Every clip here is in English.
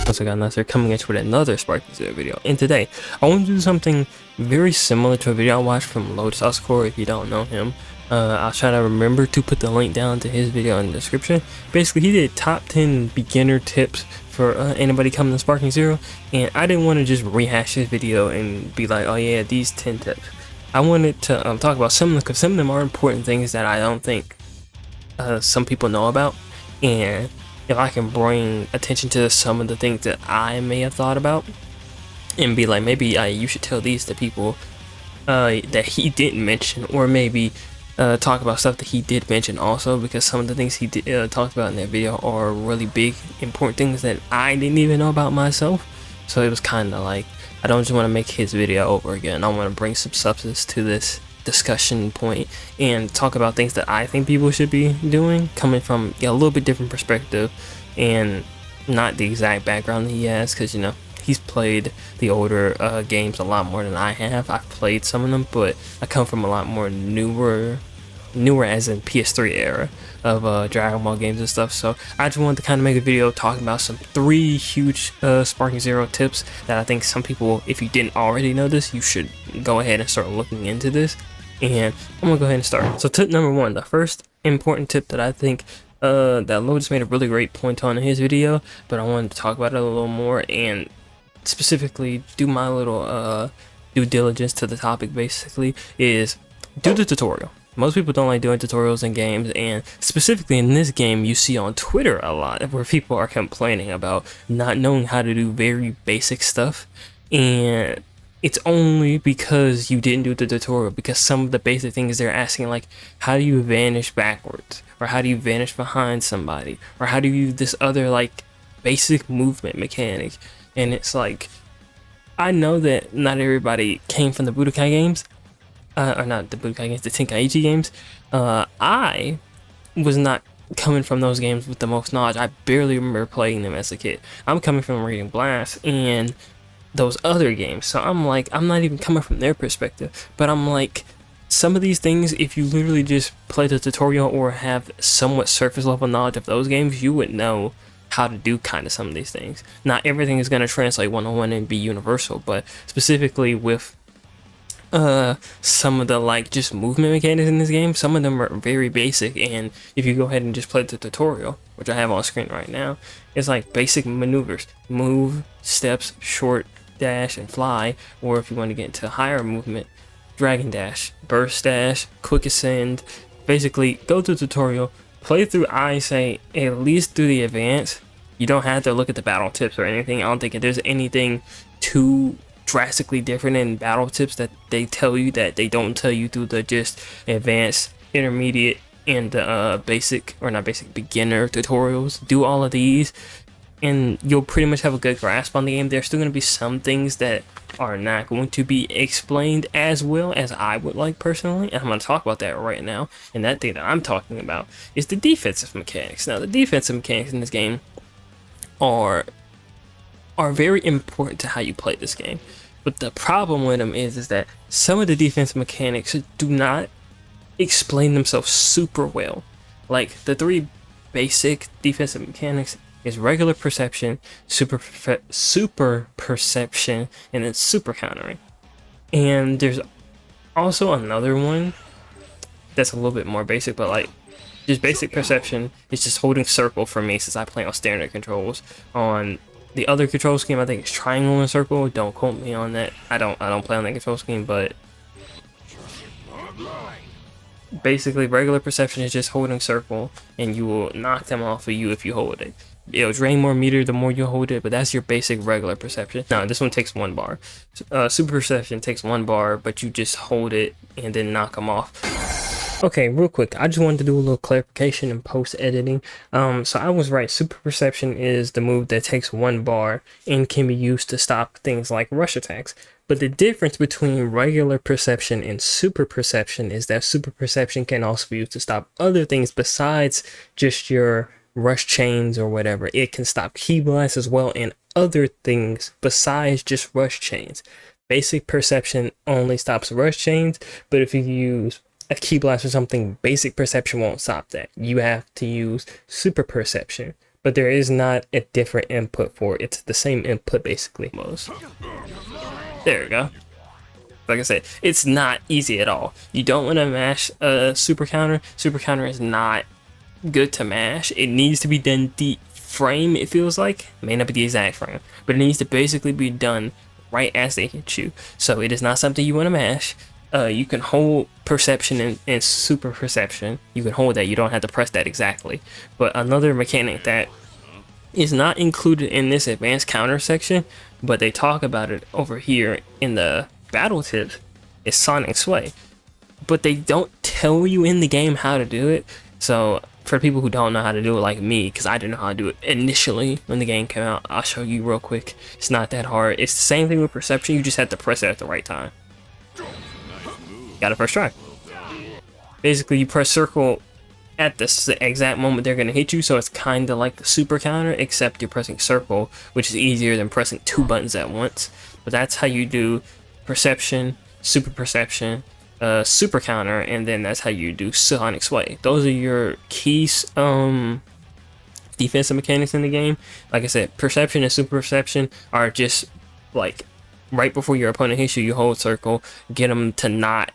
Once again, Lester coming at you with another Sparking Zero video, and today I want to do something very similar to a video I watched from LotusAsakura. If you don't know him, I'll try to remember to put the link down to his video in the description. Basically, he did top 10 beginner tips for anybody coming to Sparking Zero, and I didn't want to just rehash his video and be like, oh yeah, these 10 tips. I wanted to talk about some of them, because some of them are important things that I don't think some people know about, and if I can bring attention to some of the things that I may have thought about and be like, maybe you should tell these to people that he didn't mention, or maybe talk about stuff that he did mention also, because some of the things he did, talked about in that video are really big, important things that I didn't even know about myself. So it was kind of like, I don't just want to make his video over again. I want to bring some substance to this discussion point and talk about things that I think people should be doing, coming from a little bit different perspective and not the exact background that he has, because you know he's played the older games a lot more than I have. I've played some of them, but I come from a lot more newer as in PS3 era of Dragon Ball games and stuff. So I just wanted to kind of make a video talking about some 3 huge Sparking Zero tips that I think some people, if you didn't already know this, you should go ahead and start looking into this. And I'm gonna go ahead and start. So tip number 1, the first important tip that I think that Lotus made a really great point on in his video, but I wanted to talk about it a little more and specifically do my little due diligence to the topic, basically, is do the tutorial. Most people don't like doing tutorials in games, and specifically in this game you see on Twitter a lot where people are complaining about not knowing how to do very basic stuff, and it's only because you didn't do the tutorial, because some of the basic things they're asking, like how do you vanish backwards, or how do you vanish behind somebody, or how do you use this other like basic movement mechanic, and it's like, I know that not everybody came from the Budokai games, or not the Budokai games, the Tenkaichi games. I was not coming from those games with the most knowledge. I barely remember playing them as a kid. I'm coming from reading Blast and those other games, so I'm like, I'm not even coming from their perspective, but I'm like, some of these things, if you literally just play the tutorial or have somewhat surface level knowledge of those games, you would know how to do kind of some of these things. Not everything is going to translate 101 and be universal, but specifically with some of the like just movement mechanics in this game, some of them are very basic, and if you go ahead and just play the tutorial, which I have on screen right now, it's like basic maneuvers: move, steps, short, dash, and fly. Or if you want to get into higher movement, dragon dash, burst dash, quick ascend. Basically go through the tutorial, play through, I say at least through the advance. You don't have to look at the battle tips or anything. I don't think there's anything too drastically different in battle tips that they tell you that they don't tell you through the just advanced, intermediate, and basic, or not basic, beginner tutorials. Do all of these and you'll pretty much have a good grasp on the game. There's still going to be some things that are not going to be explained as well as I would like personally, and I'm going to talk about that right now. And that thing that I'm talking about is the defensive mechanics. Now, the defensive mechanics in this game are very important to how you play this game, but the problem with them is that some of the defensive mechanics do not explain themselves super well. Like the 3 basic defensive mechanics is regular perception, super perception, and then super countering. And there's also another one that's a little bit more basic, but like just basic perception is just holding circle for me, since I play on standard controls. On the other control scheme, I think it's triangle and circle. Don't quote me on that. I don't play on that control scheme, but basically regular perception is just holding circle, and you will knock them off of you if you hold it. It'll drain more meter the more you hold it, but that's your basic regular perception. Now this one takes 1 bar. Super perception takes 1 bar, but you just hold it and then knock them off. Okay, real quick, I just wanted to do a little clarification in post-editing. So I was right, super perception is the move that takes 1 bar and can be used to stop things like rush attacks. But the difference between regular perception and super perception is that super perception can also be used to stop other things besides just your rush chains or whatever. It can stop key blasts as well, and other things besides just rush chains. Basic perception only stops rush chains, but if you use a key blast or something, basic perception won't stop that. You have to use super perception, but there is not a different input for it. It's the same input basically. There we go. Like I said, it's not easy at all. You don't want to mash a super counter. Super counter is not good to mash. It needs to be done deep frame, it feels like. It may not be the exact frame, but it needs to basically be done right as they hit you. So it is not something you want to mash. You can hold perception and super perception. You can hold that. You don't have to press that exactly. But another mechanic that is not included in this advanced counter section, but they talk about it over here in the battle tips, is Sonic Sway. But they don't tell you in the game how to do it. So for people who don't know how to do it like me, because I didn't know how to do it initially when the game came out, I'll show you real quick. It's not that hard. It's the same thing with perception. You just have to press it at the right time. Got it first try. Basically, you press circle at the exact moment they're going to hit you, so it's kind of like the super counter, except you're pressing circle, which is easier than pressing 2 buttons at once. But that's how you do perception, super perception, super counter, and then that's how you do Sonic Sway. Those are your keys defensive mechanics in the game. Like I said, perception and super perception are just like right before your opponent hits you, you hold circle, get them to not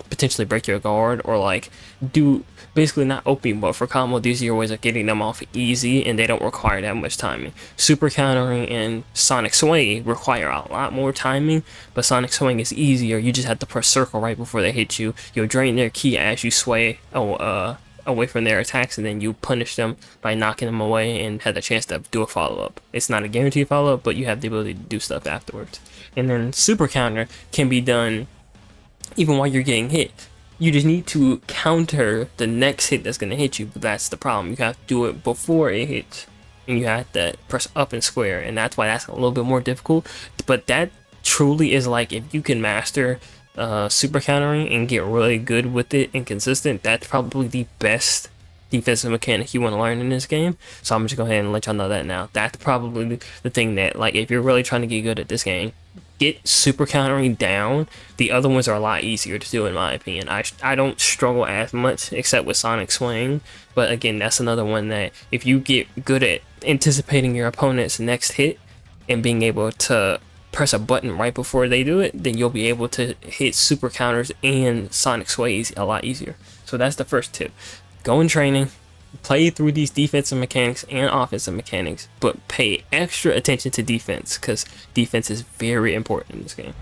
potentially break your guard, or like do basically not open but for combo. These are your ways of getting them off easy, and they don't require that much timing. Super countering and Sonic Sway require a lot more timing, but Sonic Swing is easier. You just have to press circle right before they hit you. You'll drain their ki as you sway away from their attacks, and then you punish them by knocking them away and have the chance to do a follow-up. It's not a guaranteed follow-up, but you have the ability to do stuff afterwards. And then super counter can be done even while you're getting hit. You just need to counter the next hit that's going to hit you, but that's the problem. You have to do it before it hits, and you have to press up and square, and that's why that's a little bit more difficult. But that truly is like, if you can master super countering and get really good with it and consistent, that's probably the best defensive mechanic you want to learn in this game. So I'm just going to go ahead and let y'all know that now. That's probably the thing that, like, if you're really trying to get good at this game, get super countering down. The other ones are a lot easier to do in my opinion. I don't struggle as much except with Sonic Swing, but again, that's another one that if you get good at anticipating your opponent's next hit and being able to press a button right before they do it, then you'll be able to hit super counters and Sonic Sways a lot easier. So that's the first tip. Go in training, play through these defensive mechanics and offensive mechanics, but pay extra attention to defense, because defense is very important in this game.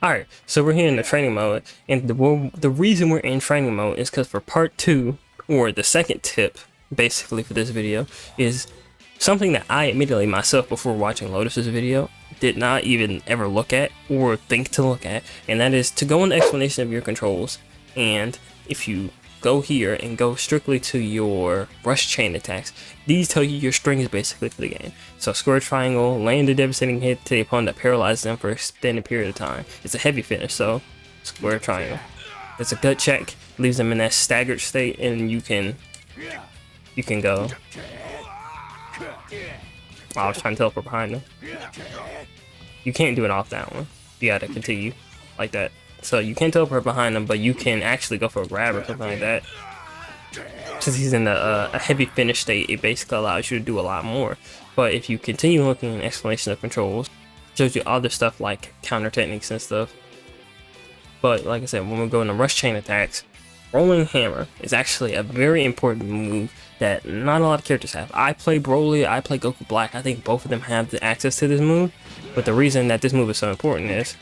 Alright, so we're here in the training mode, and the reason we're in training mode is because for part 2, or the second tip basically for this video, is something that I admittedly myself, before watching Lotus's video, did not even ever look at or think to look at, and that is to go in the explanation of your controls, and if you go here and go strictly to your rush chain attacks, these tell you your strings basically for the game. So square triangle, land a devastating hit to the opponent that paralyzes them for an extended period of time. It's a heavy finish, so square triangle. It's a gut check, leaves them in that staggered state, and you can go. I was trying to teleport behind them. You can't do it off that one. You gotta continue like that. So you can't teleport behind him, but you can actually go for a grab or something like that. Since he's in a heavy finish state, it basically allows you to do a lot more. But if you continue looking at explanation of controls, it shows you other stuff like counter techniques and stuff. But like I said, when we go into rush chain attacks, rolling hammer is actually a very important move that not a lot of characters have. I play Broly, I play Goku Black. I think both of them have the access to this move. But the reason that this move is so important is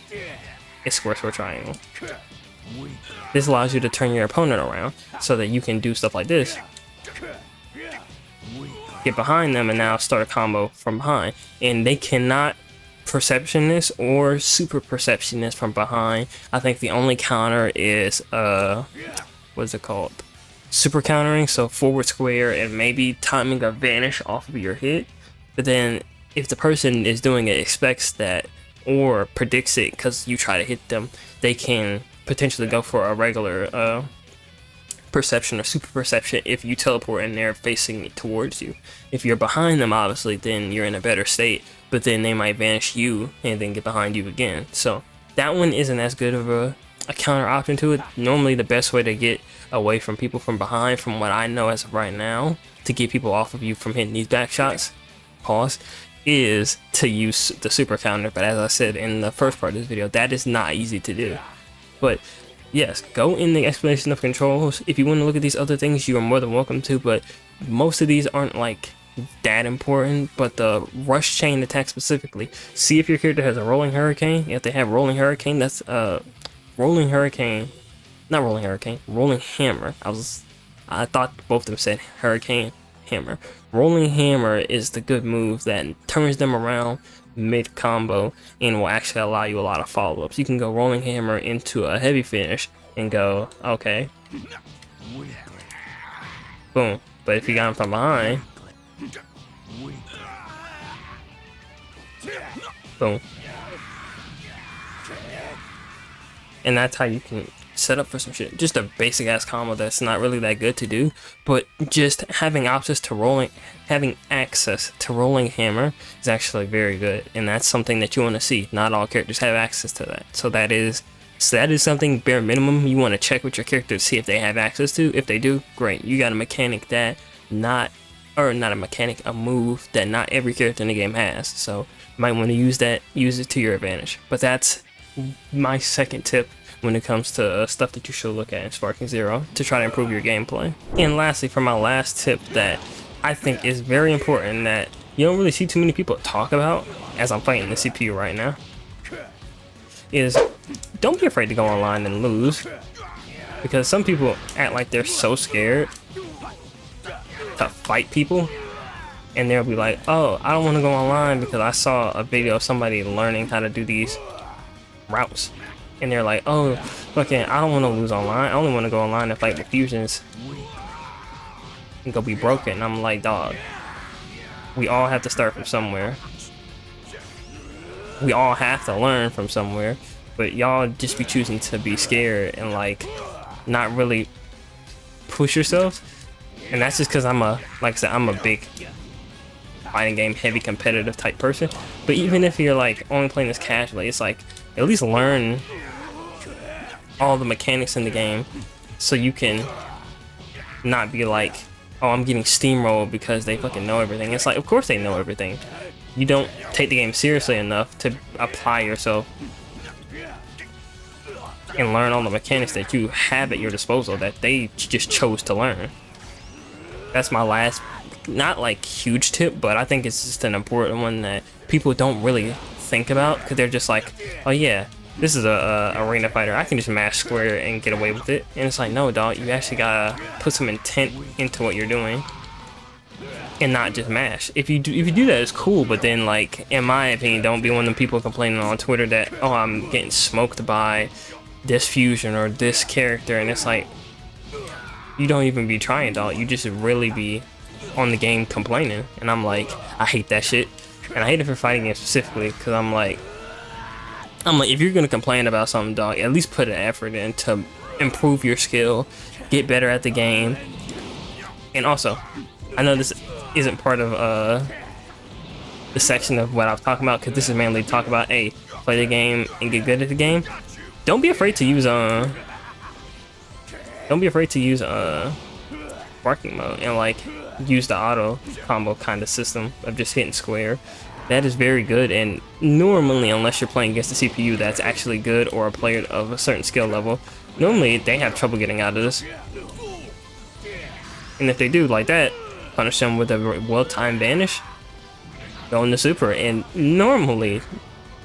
it's square triangle. This allows you to turn your opponent around so that you can do stuff like this. Get behind them and now start a combo from behind. And they cannot perception this or super perception this from behind. I think the only counter is what is it called? Super countering, so forward square and maybe timing a vanish off of your hit. But then if the person is doing it expects that or predicts it because you try to hit them, they can potentially go for a regular perception or super perception if you teleport and they're facing towards you. If you're behind them, obviously, then you're in a better state, but then they might vanish you and then get behind you again. So that one isn't as good of a counter option to it. Normally the best way to get away from people from behind, from what I know as of right now, to get people off of you from hitting these back shots, pause, is to use the super counter. But as I said in the first part of this video, that is not easy to do. But yes, go in the explanation of controls. If you want to look at these other things, you are more than welcome to, but most of these aren't like that important. But the rush chain attack specifically, see if your character has a rolling hurricane. If they have rolling hurricane, that's rolling hurricane, not rolling hurricane, rolling hammer. I thought both of them said hurricane hammer. Rolling hammer is the good move that turns them around mid combo and will actually allow you a lot of follow-ups. You can go rolling hammer into a heavy finish and go, okay, boom. But if you got him from behind, boom. And that's how you can set up for some shit. Just a basic ass combo that's not really that good to do, but just having access to rolling hammer is actually very good, and that's something that you want to see. Not all characters have access to that, so that is something bare minimum you want to check with your character to see if they have access to. If they do, great. You got a mechanic that a move that not every character in the game has, so you might want to use it to your advantage. But that's my second tip when it comes to stuff that you should look at in Sparking Zero to try to improve your gameplay. And lastly, for my last tip that I think is very important that you don't really see too many people talk about as I'm fighting the CPU right now, is don't be afraid to go online and lose, because some people act like they're so scared to fight people, and they'll be like, oh, I don't want to go online because I saw a video of somebody learning how to do these routes. And they're like, oh, fucking, I don't want to lose online. I only want to go online and fight with fusions and go be broken. And I'm like, dog, we all have to start from somewhere. We all have to learn from somewhere. But y'all just be choosing to be scared and like not really push yourselves. And that's just because like I said, I'm a big fighting game heavy competitive type person. But even if you're like only playing this casually, it's like at least learn all the mechanics in the game so you can not be like, oh, I'm getting steamrolled because they fucking know everything. It's like, of course they know everything. You don't take the game seriously enough to apply yourself and learn all the mechanics that you have at your disposal that they just chose to learn. That's my last, not like huge tip, but I think it's just an important one that people don't really think about, because they're just like, oh yeah, this is a arena fighter, I can just mash square and get away with it. And it's like, no dog, you actually gotta put some intent into what you're doing and not just mash. If you do that, it's cool, but then like, in my opinion, don't be one of them people complaining on Twitter that, oh, I'm getting smoked by this fusion or this character, and it's like, you don't even be trying, dog. You just really be on the game complaining. And I'm like, I hate that shit. And I hate it for fighting games specifically, because I'm like, if you're gonna complain about something, dog, at least put an effort in to improve your skill, get better at the game. And also, I know this isn't part of the section of what I'm talking about, because this is mainly talk about, hey, play the game and get good at the game. Don't be afraid to use sparking mode and like use the auto combo kind of system of just hitting square. That is very good, and normally, unless you're playing against a CPU that's actually good or a player of a certain skill level, normally they have trouble getting out of this. And if they do like that, punish them with a well-timed banish, go into super, and normally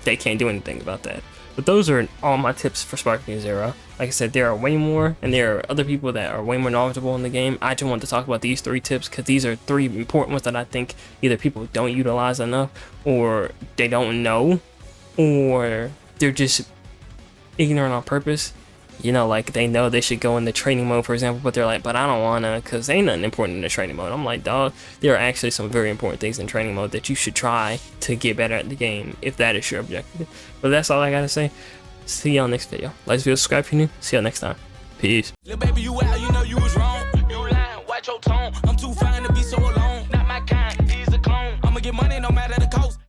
they can't do anything about that. But those are all my tips for Sparking Zero. Like I said, there are way more, and there are other people that are way more knowledgeable in the game. I just want to talk about these 3 tips because these are 3 important ones that I think either people don't utilize enough, or they don't know, or they're just ignorant on purpose. You know, like they know they should go into training mode, for example, but they're like, but I don't wanna, because ain't nothing important in the training mode. I'm like, dog, there are actually some very important things in training mode that you should try to get better at the game if that is your objective. But that's all I gotta say. See y'all next video. Like this video, subscribe if you're new. See y'all next time. Peace. Little baby, you out, you know you was wrong. You lying, watch your tone. I'm too fine to be so alone.